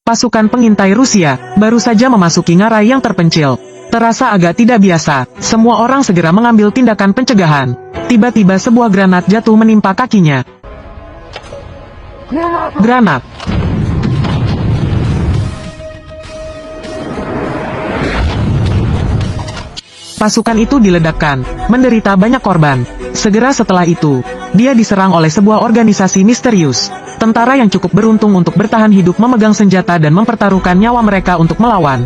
Pasukan pengintai Rusia baru saja memasuki ngarai yang terpencil. Terasa agak tidak biasa, semua orang segera mengambil tindakan pencegahan. Tiba-tiba sebuah granat jatuh menimpa kakinya. Granat! Pasukan itu diledakkan, menderita banyak korban. Segera setelah itu, dia diserang oleh sebuah organisasi misterius. Tentara yang cukup beruntung untuk bertahan hidup memegang senjata dan mempertaruhkan nyawa mereka untuk melawan.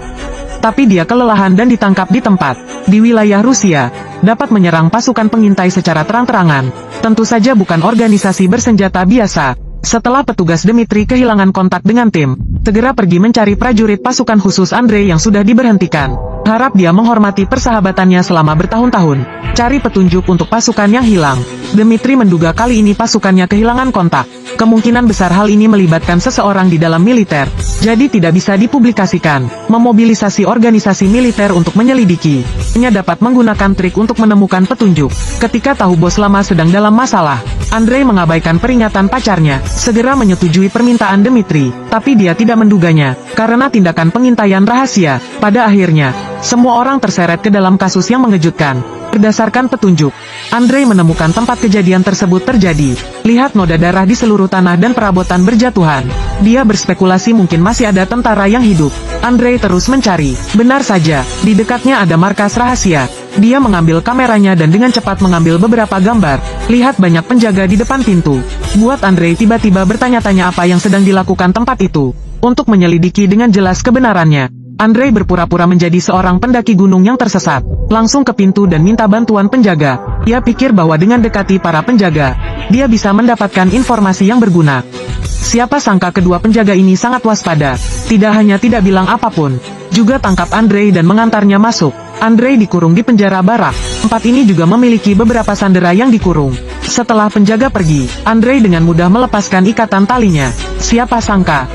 Tapi dia kelelahan dan ditangkap di tempat, di wilayah Rusia, dapat menyerang pasukan pengintai secara terang-terangan. Tentu saja bukan organisasi bersenjata biasa. Setelah petugas Dmitri kehilangan kontak dengan tim, segera pergi mencari prajurit pasukan khusus Andrei yang sudah diberhentikan. Harap dia menghormati persahabatannya selama bertahun-tahun. Cari petunjuk untuk pasukan yang hilang. Dmitri menduga kali ini pasukannya kehilangan kontak. Kemungkinan besar hal ini melibatkan seseorang di dalam militer, jadi tidak bisa dipublikasikan. Memobilisasi organisasi militer untuk menyelidiki. Hanya dapat menggunakan trik untuk menemukan petunjuk. Ketika tahu bos lama sedang dalam masalah, Andrei mengabaikan peringatan pacarnya, segera menyetujui permintaan Dmitri, tapi dia tidak menduganya, karena tindakan pengintaian rahasia. Pada akhirnya, semua orang terseret ke dalam kasus yang mengejutkan. Berdasarkan petunjuk, Andrei menemukan tempat kejadian tersebut terjadi. Lihat noda darah di seluruh tanah dan perabotan berjatuhan. Dia berspekulasi mungkin masih ada tentara yang hidup. Andrei terus mencari. Benar saja, di dekatnya ada markas rahasia. Dia mengambil kameranya dan dengan cepat mengambil beberapa gambar. Lihat banyak penjaga di depan pintu. Buat Andrei tiba-tiba bertanya-tanya apa yang sedang dilakukan tempat itu. Untuk menyelidiki dengan jelas kebenarannya, Andrei berpura-pura menjadi seorang pendaki gunung yang tersesat. Langsung ke pintu dan minta bantuan penjaga. Dia pikir bahwa dengan dekati para penjaga, dia bisa mendapatkan informasi yang berguna. Siapa sangka kedua penjaga ini sangat waspada. Tidak hanya tidak bilang apapun, juga tangkap Andrei dan mengantarnya masuk. Andrei dikurung di penjara barak. Tempat ini juga memiliki beberapa sandera yang dikurung. Setelah penjaga pergi, Andrei dengan mudah melepaskan ikatan talinya. Siapa sangka,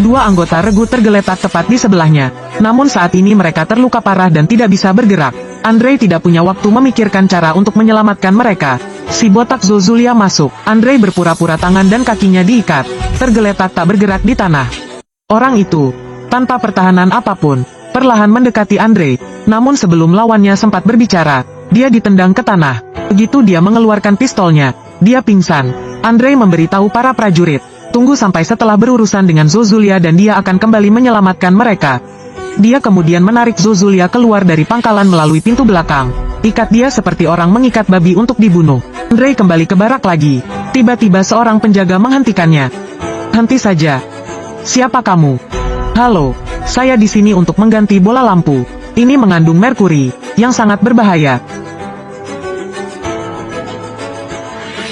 dua anggota regu tergeletak tepat di sebelahnya. Namun saat ini mereka terluka parah dan tidak bisa bergerak. Andrei tidak punya waktu memikirkan cara untuk menyelamatkan mereka. Si botak Zozulia masuk. Andrei berpura-pura tangan dan kakinya diikat. Tergeletak tak bergerak di tanah. Orang itu, tanpa pertahanan apapun, perlahan mendekati Andrei. Namun sebelum lawannya sempat berbicara, dia ditendang ke tanah. Begitu dia mengeluarkan pistolnya, dia pingsan. Andrei memberitahu para prajurit, tunggu sampai setelah berurusan dengan Zozulia dan dia akan kembali menyelamatkan mereka. Dia kemudian menarik Zozulia keluar dari pangkalan melalui pintu belakang. Ikat dia seperti orang mengikat babi untuk dibunuh. Andrei kembali ke barak lagi. Tiba-tiba seorang penjaga menghentikannya. Henti saja. Siapa kamu? Halo, saya di sini untuk mengganti bola lampu. Ini mengandung merkuri, yang sangat berbahaya.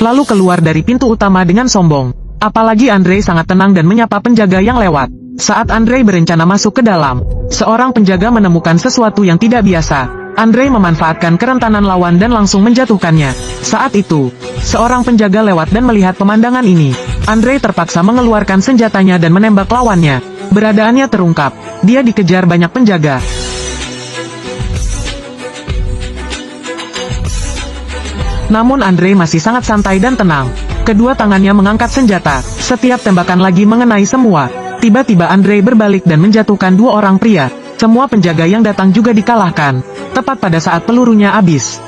Lalu keluar dari pintu utama dengan sombong. Apalagi Andrei sangat tenang dan menyapa penjaga yang lewat. Saat Andrei berencana masuk ke dalam, seorang penjaga menemukan sesuatu yang tidak biasa. Andrei memanfaatkan kerentanan lawan dan langsung menjatuhkannya. Saat itu, seorang penjaga lewat dan melihat pemandangan ini. Andrei terpaksa mengeluarkan senjatanya dan menembak lawannya. Beradaannya terungkap. Dia dikejar banyak penjaga. Namun Andrei masih sangat santai dan tenang. Kedua tangannya mengangkat senjata. Setiap tembakan lagi mengenai semua. Tiba-tiba Andrei berbalik dan menjatuhkan dua orang pria. Semua penjaga yang datang juga dikalahkan. Tepat pada saat pelurunya habis,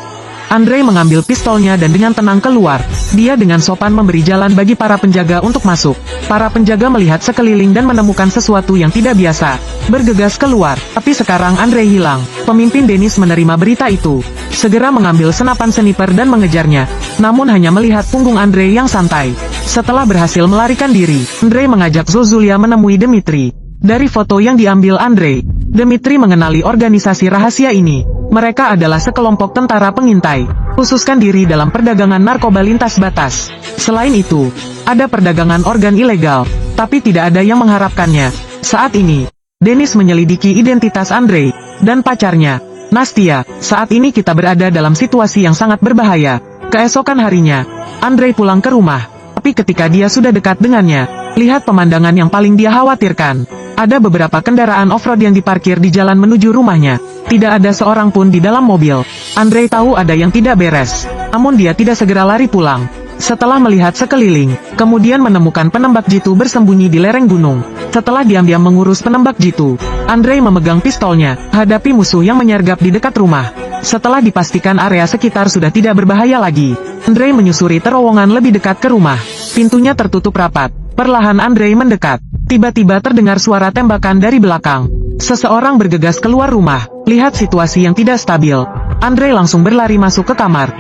Andrei mengambil pistolnya dan dengan tenang keluar. Dia dengan sopan memberi jalan bagi para penjaga untuk masuk. Para penjaga melihat sekeliling dan menemukan sesuatu yang tidak biasa. Bergegas keluar, tapi sekarang Andrei hilang. Pemimpin Denis menerima berita itu. Segera mengambil senapan sniper dan mengejarnya. Namun hanya melihat punggung Andrei yang santai. Setelah berhasil melarikan diri, Andrei mengajak Zozulia menemui Dmitri. Dari foto yang diambil Andrei, Dmitri mengenali organisasi rahasia ini. Mereka adalah sekelompok tentara pengintai, khususkan diri dalam perdagangan narkoba lintas batas. Selain itu, ada perdagangan organ ilegal, tapi tidak ada yang mengharapkannya. Saat ini, Denis menyelidiki identitas Andrei dan pacarnya, Nastia. Saat ini kita berada dalam situasi yang sangat berbahaya. Keesokan harinya, Andrei pulang ke rumah. Tapi ketika dia sudah dekat dengannya, lihat pemandangan yang paling dia khawatirkan. Ada beberapa kendaraan off-road yang diparkir di jalan menuju rumahnya. Tidak ada seorang pun di dalam mobil. Andrei tahu ada yang tidak beres. Namun dia tidak segera lari pulang. Setelah melihat sekeliling, kemudian menemukan penembak jitu bersembunyi di lereng gunung. Setelah diam-diam mengurus penembak jitu, Andre memegang pistolnya, hadapi musuh yang menyergap di dekat rumah. Setelah dipastikan area sekitar sudah tidak berbahaya lagi, Andre menyusuri terowongan lebih dekat ke rumah. Pintunya tertutup rapat. Perlahan Andre mendekat. Tiba-tiba terdengar suara tembakan dari belakang. Seseorang bergegas keluar rumah. Lihat situasi yang tidak stabil, Andre langsung berlari masuk ke kamar.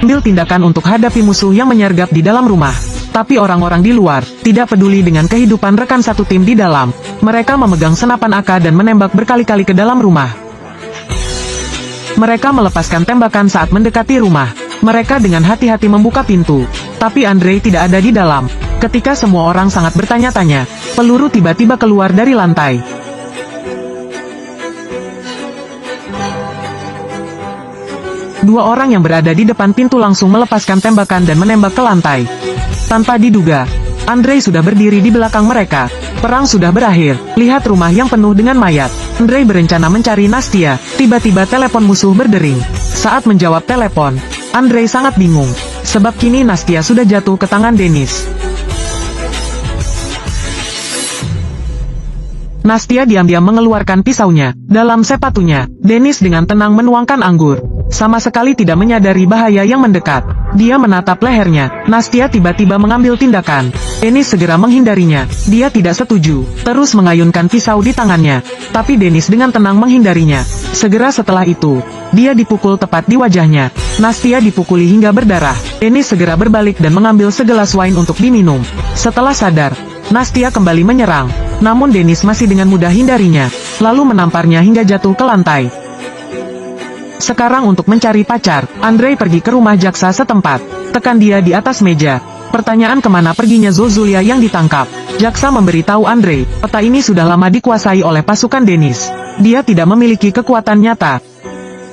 Ambil tindakan untuk hadapi musuh yang menyergap di dalam rumah. Tapi orang-orang di luar tidak peduli dengan kehidupan rekan satu tim di dalam. Mereka memegang senapan AK dan menembak berkali-kali ke dalam rumah. Mereka melepaskan tembakan saat mendekati rumah. Mereka dengan hati-hati membuka pintu. Tapi Andre tidak ada di dalam. Ketika semua orang sangat bertanya-tanya, peluru tiba-tiba keluar dari lantai. Dua orang yang berada di depan pintu langsung melepaskan tembakan dan menembak ke lantai. Tanpa diduga, Andre sudah berdiri di belakang mereka. Perang sudah berakhir. Lihat rumah yang penuh dengan mayat. Andre berencana mencari Nastia. Tiba-tiba telepon musuh berdering. Saat menjawab telepon, Andre sangat bingung. Sebab kini Nastia sudah jatuh ke tangan Dennis. Nastia diam-diam mengeluarkan pisaunya. Dalam sepatunya, Dennis dengan tenang menuangkan anggur. Sama sekali tidak menyadari bahaya yang mendekat. Dia menatap lehernya. Nastia tiba-tiba mengambil tindakan. Dennis segera menghindarinya. Dia tidak setuju. Terus mengayunkan pisau di tangannya. Tapi Dennis dengan tenang menghindarinya. Segera setelah itu, dia dipukul tepat di wajahnya. Nastia dipukuli hingga berdarah. Dennis segera berbalik dan mengambil segelas wine untuk diminum. Setelah sadar, Nastia kembali menyerang. Namun Dennis masih dengan mudah hindarinya. Lalu menamparnya hingga jatuh ke lantai. Sekarang untuk mencari pacar, Andre pergi ke rumah jaksa setempat. Tekan dia di atas meja. Pertanyaan kemana perginya Zozulia yang ditangkap. Jaksa memberitahu Andre, peta ini sudah lama dikuasai oleh pasukan Dennis. Dia tidak memiliki kekuatan nyata.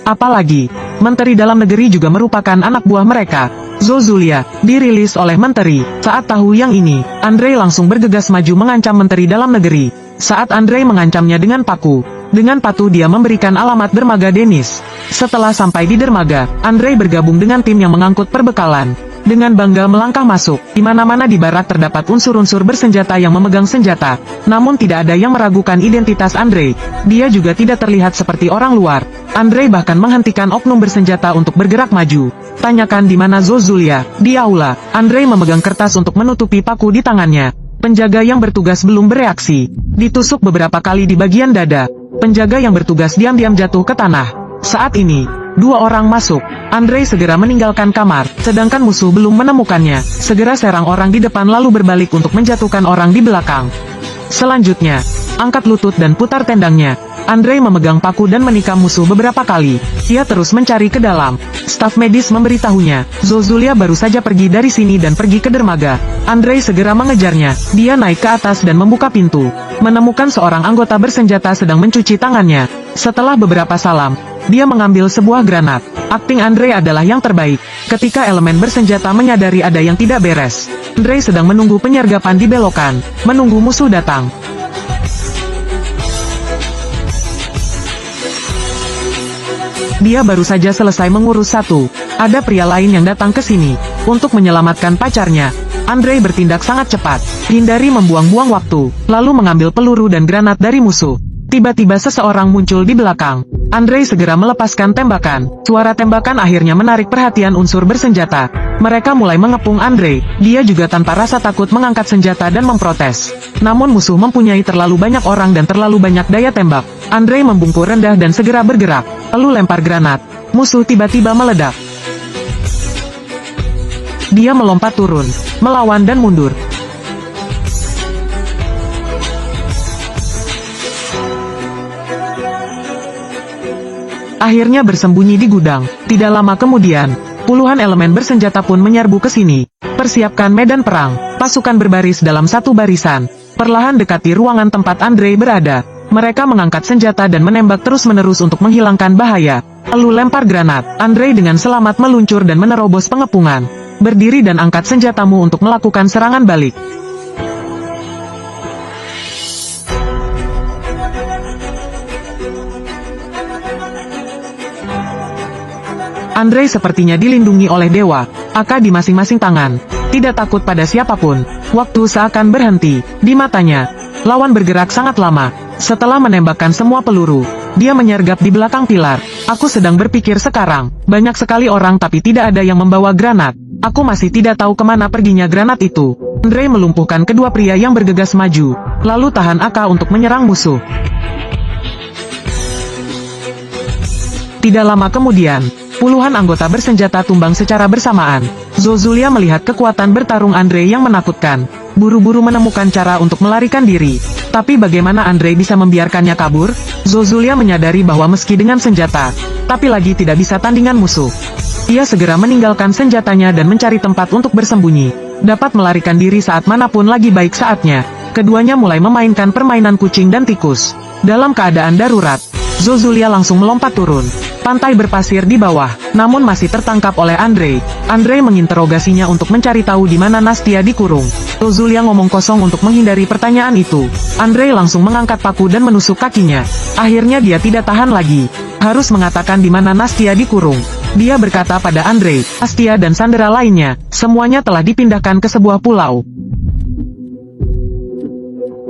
Apalagi, Menteri Dalam Negeri juga merupakan anak buah mereka. Zozulia dirilis oleh Menteri. Saat tahu yang ini, Andre langsung bergegas maju mengancam Menteri Dalam Negeri. Saat Andre mengancamnya dengan paku, dengan patuh dia memberikan alamat dermaga Dennis. Setelah sampai di dermaga, Andre bergabung dengan tim yang mengangkut perbekalan. Dengan bangga melangkah masuk. Di mana-mana di barak terdapat unsur-unsur bersenjata yang memegang senjata. Namun tidak ada yang meragukan identitas Andre. Dia juga tidak terlihat seperti orang luar. Andre bahkan menghentikan oknum bersenjata untuk bergerak maju. Tanyakan di mana Zozulia. Di aula, Andre memegang kertas untuk menutupi paku di tangannya. Penjaga yang bertugas belum bereaksi. Ditusuk beberapa kali di bagian dada. Penjaga yang bertugas diam-diam jatuh ke tanah. Saat ini, dua orang masuk. Andre segera meninggalkan kamar, sedangkan musuh belum menemukannya. Segera serang orang di depan lalu berbalik untuk menjatuhkan orang di belakang. Selanjutnya, angkat lutut dan putar tendangnya. Andre memegang paku dan menikam musuh beberapa kali. Dia terus mencari ke dalam. Staf medis memberitahunya, Zozulia baru saja pergi dari sini dan pergi ke dermaga. Andre segera mengejarnya. Dia naik ke atas dan membuka pintu. Menemukan seorang anggota bersenjata sedang mencuci tangannya. Setelah beberapa salam, dia mengambil sebuah granat. Akting Andre adalah yang terbaik. Ketika elemen bersenjata menyadari ada yang tidak beres, Andre sedang menunggu penyergapan di belokan, menunggu musuh datang. Dia baru saja selesai mengurus satu. Ada pria lain yang datang ke sini untuk menyelamatkan pacarnya. Andre bertindak sangat cepat, hindari membuang-buang waktu, lalu mengambil peluru dan granat dari musuh. Tiba-tiba seseorang muncul di belakang. Andre segera melepaskan tembakan. Suara tembakan akhirnya menarik perhatian unsur bersenjata. Mereka mulai mengepung Andre. Dia juga tanpa rasa takut mengangkat senjata dan memprotes. Namun musuh mempunyai terlalu banyak orang dan terlalu banyak daya tembak. Andre membungkuk rendah dan segera bergerak, lalu lempar granat. Musuh tiba-tiba meledak. Dia melompat turun, melawan dan mundur. Akhirnya bersembunyi di gudang. Tidak lama kemudian, puluhan elemen bersenjata pun menyerbu ke sini. Persiapkan medan perang. Pasukan berbaris dalam satu barisan. Perlahan dekati ruangan tempat Andre berada. Mereka mengangkat senjata dan menembak terus-menerus untuk menghilangkan bahaya. Lalu lempar granat. Andre dengan selamat meluncur dan menerobos pengepungan. Berdiri dan angkat senjatamu untuk melakukan serangan balik. Andre sepertinya dilindungi oleh dewa. AK di masing-masing tangan. Tidak takut pada siapapun. Waktu seakan berhenti. Di matanya, Lawan bergerak sangat lama. Setelah menembakkan semua peluru, dia menyergap di belakang pilar. Aku sedang berpikir sekarang, banyak sekali orang tapi tidak ada yang membawa granat. Aku masih tidak tahu kemana perginya granat itu. Andre melumpuhkan kedua pria yang bergegas maju, lalu tahan AK untuk menyerang musuh. Tidak lama kemudian, puluhan anggota bersenjata tumbang secara bersamaan. Zozulia melihat kekuatan bertarung Andre yang menakutkan. Buru-buru menemukan cara untuk melarikan diri. Tapi bagaimana Andre bisa membiarkannya kabur? Zozulia menyadari bahwa meski dengan senjata, tapi lagi tidak bisa tandingan musuh. Ia segera meninggalkan senjatanya dan mencari tempat untuk bersembunyi. Dapat melarikan diri saat manapun lagi baik saatnya. Keduanya mulai memainkan permainan kucing dan tikus. Dalam keadaan darurat, Zozulia langsung melompat turun. Pantai berpasir di bawah, namun masih tertangkap oleh Andre. Andre menginterogasinya untuk mencari tahu di mana Nastia dikurung. Zozulia ngomong kosong untuk menghindari pertanyaan itu. Andre langsung mengangkat paku dan menusuk kakinya. Akhirnya dia tidak tahan lagi. Harus mengatakan di mana Nastia dikurung. Dia berkata pada Andre, Nastia dan sandera lainnya, semuanya telah dipindahkan ke sebuah pulau.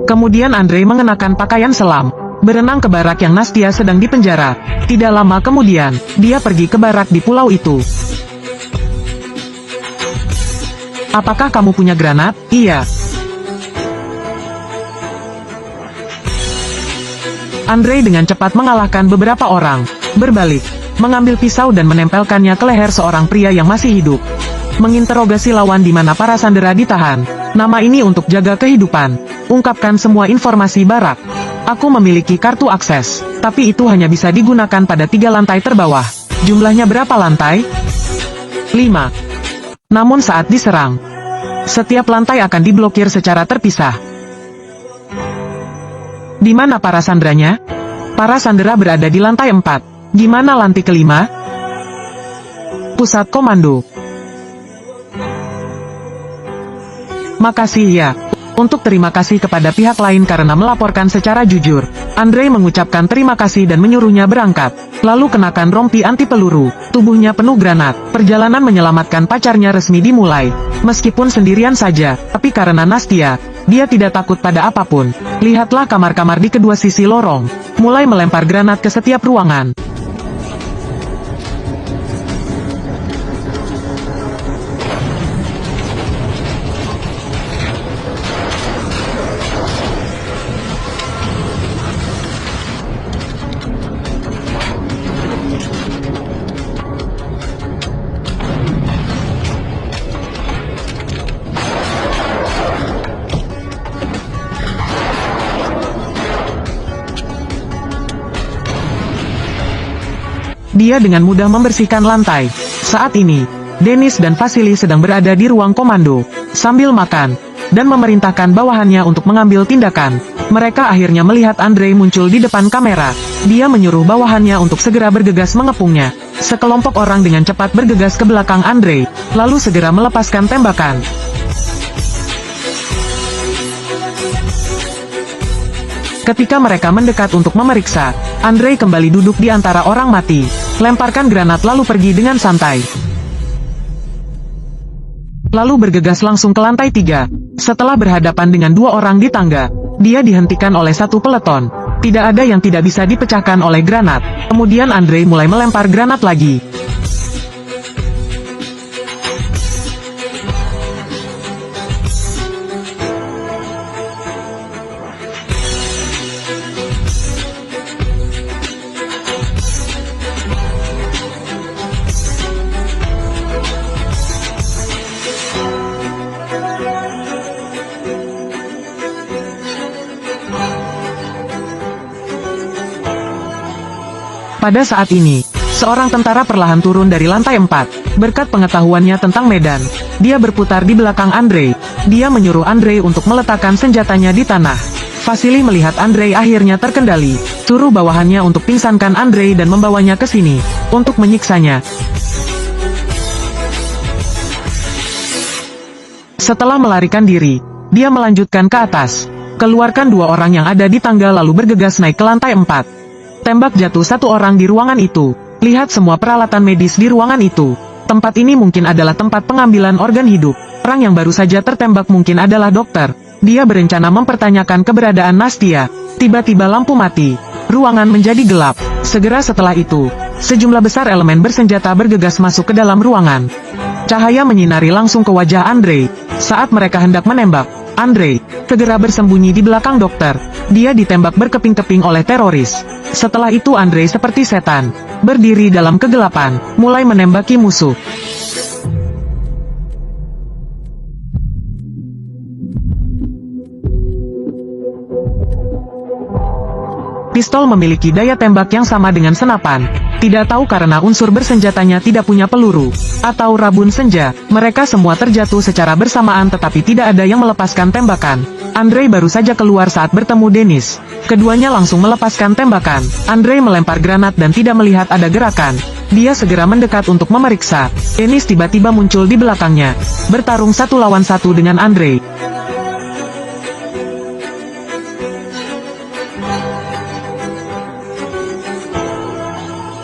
Kemudian Andre mengenakan pakaian selam, berenang ke barak yang Nastia sedang dipenjara. Tidak lama kemudian, dia pergi ke barak di pulau itu. Apakah kamu punya granat? Iya. Andre dengan cepat mengalahkan beberapa orang, berbalik, mengambil pisau dan menempelkannya ke leher seorang pria yang masih hidup. Menginterogasi lawan di mana para sandera ditahan. Nama ini untuk jaga kehidupan. Ungkapkan semua informasi barak. Aku memiliki kartu akses, tapi itu hanya bisa digunakan pada 3 lantai terbawah. Jumlahnya berapa lantai? 5. Namun saat diserang, setiap lantai akan diblokir secara terpisah. Di mana para sanderanya? Para sandera berada di lantai 4. Gimana lantai kelima? Pusat komando. Makasih ya. Untuk terima kasih kepada pihak lain karena melaporkan secara jujur. Andre mengucapkan terima kasih dan menyuruhnya berangkat. Lalu kenakan rompi anti peluru. Tubuhnya penuh granat. Perjalanan menyelamatkan pacarnya resmi dimulai. Meskipun sendirian saja, tapi karena Nastia, dia tidak takut pada apapun. Lihatlah kamar-kamar di kedua sisi lorong. Mulai melempar granat ke setiap ruangan. Dia dengan mudah membersihkan lantai. Saat ini, Dennis dan Vasily sedang berada di ruang komando, sambil makan, dan memerintahkan bawahannya untuk mengambil tindakan. Mereka akhirnya melihat Andre muncul di depan kamera. Dia menyuruh bawahannya untuk segera bergegas mengepungnya. Sekelompok orang dengan cepat bergegas ke belakang Andre, lalu segera melepaskan tembakan. Ketika mereka mendekat untuk memeriksa, Andre kembali duduk di antara orang mati. Lemparkan granat lalu pergi dengan santai. Lalu bergegas langsung ke lantai 3. Setelah berhadapan dengan 2 orang di tangga, dia dihentikan oleh satu peleton. Tidak ada yang tidak bisa dipecahkan oleh granat. Kemudian Andre mulai melempar granat lagi. Pada saat ini, seorang tentara perlahan turun dari lantai 4. Berkat pengetahuannya tentang medan, dia berputar di belakang Andre. Dia menyuruh Andre untuk meletakkan senjatanya di tanah. Vasily melihat Andre akhirnya terkendali, suruh bawahannya untuk pingsankan Andre dan membawanya ke sini, untuk menyiksanya. Setelah melarikan diri, dia melanjutkan ke atas. Keluarkan 2 orang yang ada di tangga lalu bergegas naik ke lantai 4. Tembak jatuh 1 orang di ruangan itu. Lihat semua peralatan medis di ruangan itu. Tempat ini mungkin adalah tempat pengambilan organ hidup. Orang yang baru saja tertembak mungkin adalah dokter. Dia berencana mempertanyakan keberadaan Nastia. Tiba-tiba lampu mati. Ruangan menjadi gelap. Segera setelah itu, sejumlah besar elemen bersenjata bergegas masuk ke dalam ruangan. Cahaya menyinari langsung ke wajah Andre. Saat mereka hendak menembak, Andre segera bersembunyi di belakang dokter. Dia ditembak berkeping-keping oleh teroris. Setelah itu Andre seperti setan, berdiri dalam kegelapan, mulai menembaki musuh. Pistol memiliki daya tembak yang sama dengan senapan. Tidak tahu karena unsur bersenjatanya tidak punya peluru atau rabun senja, mereka semua terjatuh secara bersamaan tetapi tidak ada yang melepaskan tembakan. Andre baru saja keluar saat bertemu Dennis. Keduanya langsung melepaskan tembakan. Andre melempar granat dan tidak melihat ada gerakan. Dia segera mendekat untuk memeriksa. Dennis tiba-tiba muncul di belakangnya, bertarung 1 lawan 1 dengan Andre.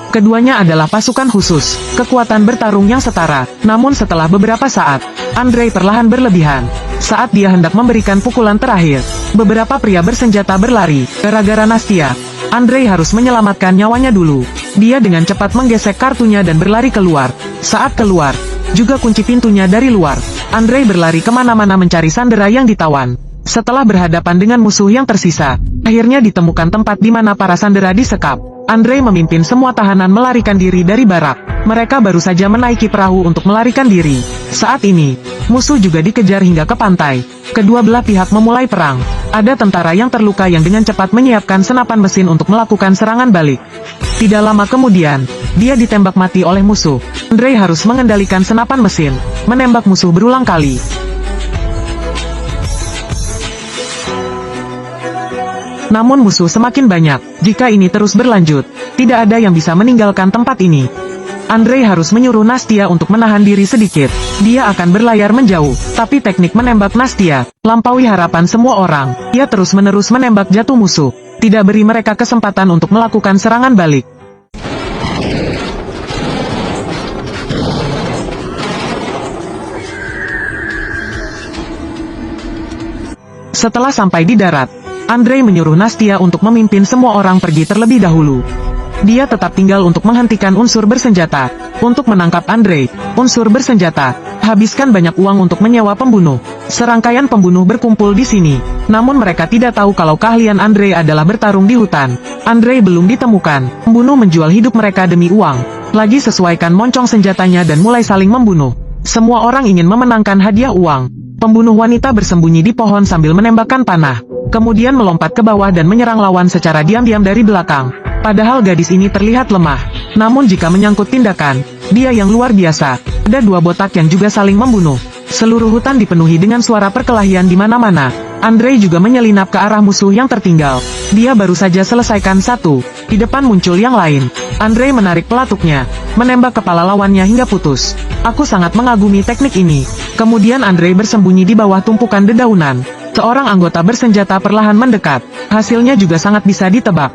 Keduanya adalah pasukan khusus, kekuatan bertarung yang setara. Namun setelah beberapa saat, Andre perlahan berlebihan. Saat dia hendak memberikan pukulan terakhir, beberapa pria bersenjata berlari. Gara-gara Nastia, Andre harus menyelamatkan nyawanya dulu. Dia dengan cepat menggesek kartunya dan berlari keluar. Saat keluar, juga kunci pintunya dari luar. Andre berlari kemana-mana mencari sandera yang ditawan. Setelah berhadapan dengan musuh yang tersisa, akhirnya ditemukan tempat di mana para sandera disekap. Andre memimpin semua tahanan melarikan diri dari barak. Mereka baru saja menaiki perahu untuk melarikan diri. Saat ini, musuh juga dikejar hingga ke pantai. Kedua belah pihak memulai perang. Ada tentara yang terluka yang dengan cepat menyiapkan senapan mesin untuk melakukan serangan balik. Tidak lama kemudian, dia ditembak mati oleh musuh. Andre harus mengendalikan senapan mesin, menembak musuh berulang kali. Namun musuh semakin banyak. Jika ini terus berlanjut, tidak ada yang bisa meninggalkan tempat ini. Andre harus menyuruh Nastia untuk menahan diri sedikit. Dia akan berlayar menjauh, tapi teknik menembak Nastia lampaui harapan semua orang. Ia terus-menerus menembak jatuh musuh, tidak beri mereka kesempatan untuk melakukan serangan balik. Setelah sampai di darat, Andre menyuruh Nastia untuk memimpin semua orang pergi terlebih dahulu. Dia tetap tinggal untuk menghentikan unsur bersenjata. Untuk menangkap Andre, unsur bersenjata habiskan banyak uang untuk menyewa pembunuh. Serangkaian pembunuh berkumpul di sini. Namun mereka tidak tahu kalau keahlian Andre adalah bertarung di hutan. Andre belum ditemukan. Pembunuh menjual hidup mereka demi uang. Lagi sesuaikan moncong senjatanya dan mulai saling membunuh. Semua orang ingin memenangkan hadiah uang. Pembunuh wanita bersembunyi di pohon sambil menembakkan panah. Kemudian melompat ke bawah dan menyerang lawan secara diam-diam dari belakang. Padahal gadis ini terlihat lemah. Namun jika menyangkut tindakan, dia yang luar biasa. Ada 2 botak yang juga saling membunuh. Seluruh hutan dipenuhi dengan suara perkelahian di mana-mana. Andre juga menyelinap ke arah musuh yang tertinggal. Dia baru saja selesaikan satu. Di depan muncul yang lain. Andre menarik pelatuknya, menembak kepala lawannya hingga putus. Aku sangat mengagumi teknik ini. Kemudian Andre bersembunyi di bawah tumpukan dedaunan. Seorang anggota bersenjata perlahan mendekat. Hasilnya juga sangat bisa ditebak.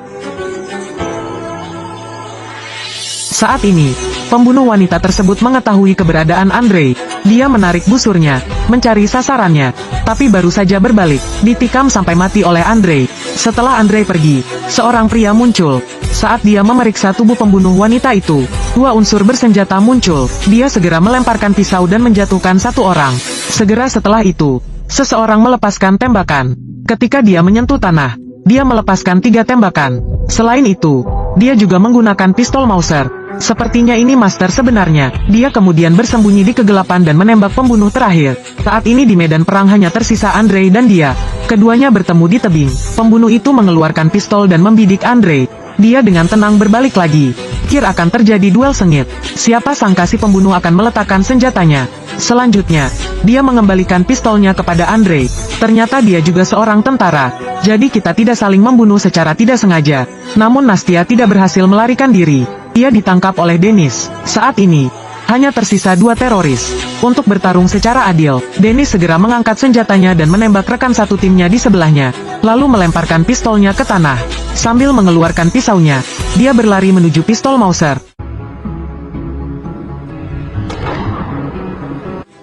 Saat ini, pembunuh wanita tersebut mengetahui keberadaan Andre. Dia menarik busurnya, mencari sasarannya, tapi baru saja berbalik, ditikam sampai mati oleh Andre. Setelah Andre pergi, seorang pria muncul. Saat dia memeriksa tubuh pembunuh wanita itu, 2 unsur bersenjata muncul. Dia segera melemparkan pisau dan menjatuhkan 1 orang. Segera setelah itu, seseorang melepaskan tembakan. Ketika dia menyentuh tanah, dia melepaskan 3 tembakan. Selain itu, dia juga menggunakan pistol Mauser. Sepertinya ini master sebenarnya. Dia kemudian bersembunyi di kegelapan dan menembak pembunuh terakhir. Saat ini di medan perang hanya tersisa Andre dan dia. Keduanya bertemu di tebing. Pembunuh itu mengeluarkan pistol dan membidik Andre. Dia dengan tenang berbalik lagi. Pikir akan terjadi duel sengit. Siapa sangka si pembunuh akan meletakkan senjatanya. Selanjutnya, dia mengembalikan pistolnya kepada Andre. Ternyata dia juga seorang tentara. Jadi kita tidak saling membunuh secara tidak sengaja. Namun Nastia tidak berhasil melarikan diri. Dia ditangkap oleh Dennis. Saat ini, hanya tersisa 2 teroris. Untuk bertarung secara adil, Dennis segera mengangkat senjatanya dan menembak rekan satu timnya di sebelahnya. Lalu melemparkan pistolnya ke tanah. Sambil mengeluarkan pisaunya, dia berlari menuju pistol Mauser.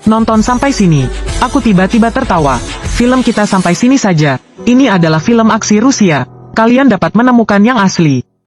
Nonton sampai sini. Aku tiba-tiba tertawa. Film kita sampai sini saja. Ini adalah film aksi Rusia. Kalian dapat menemukan yang asli.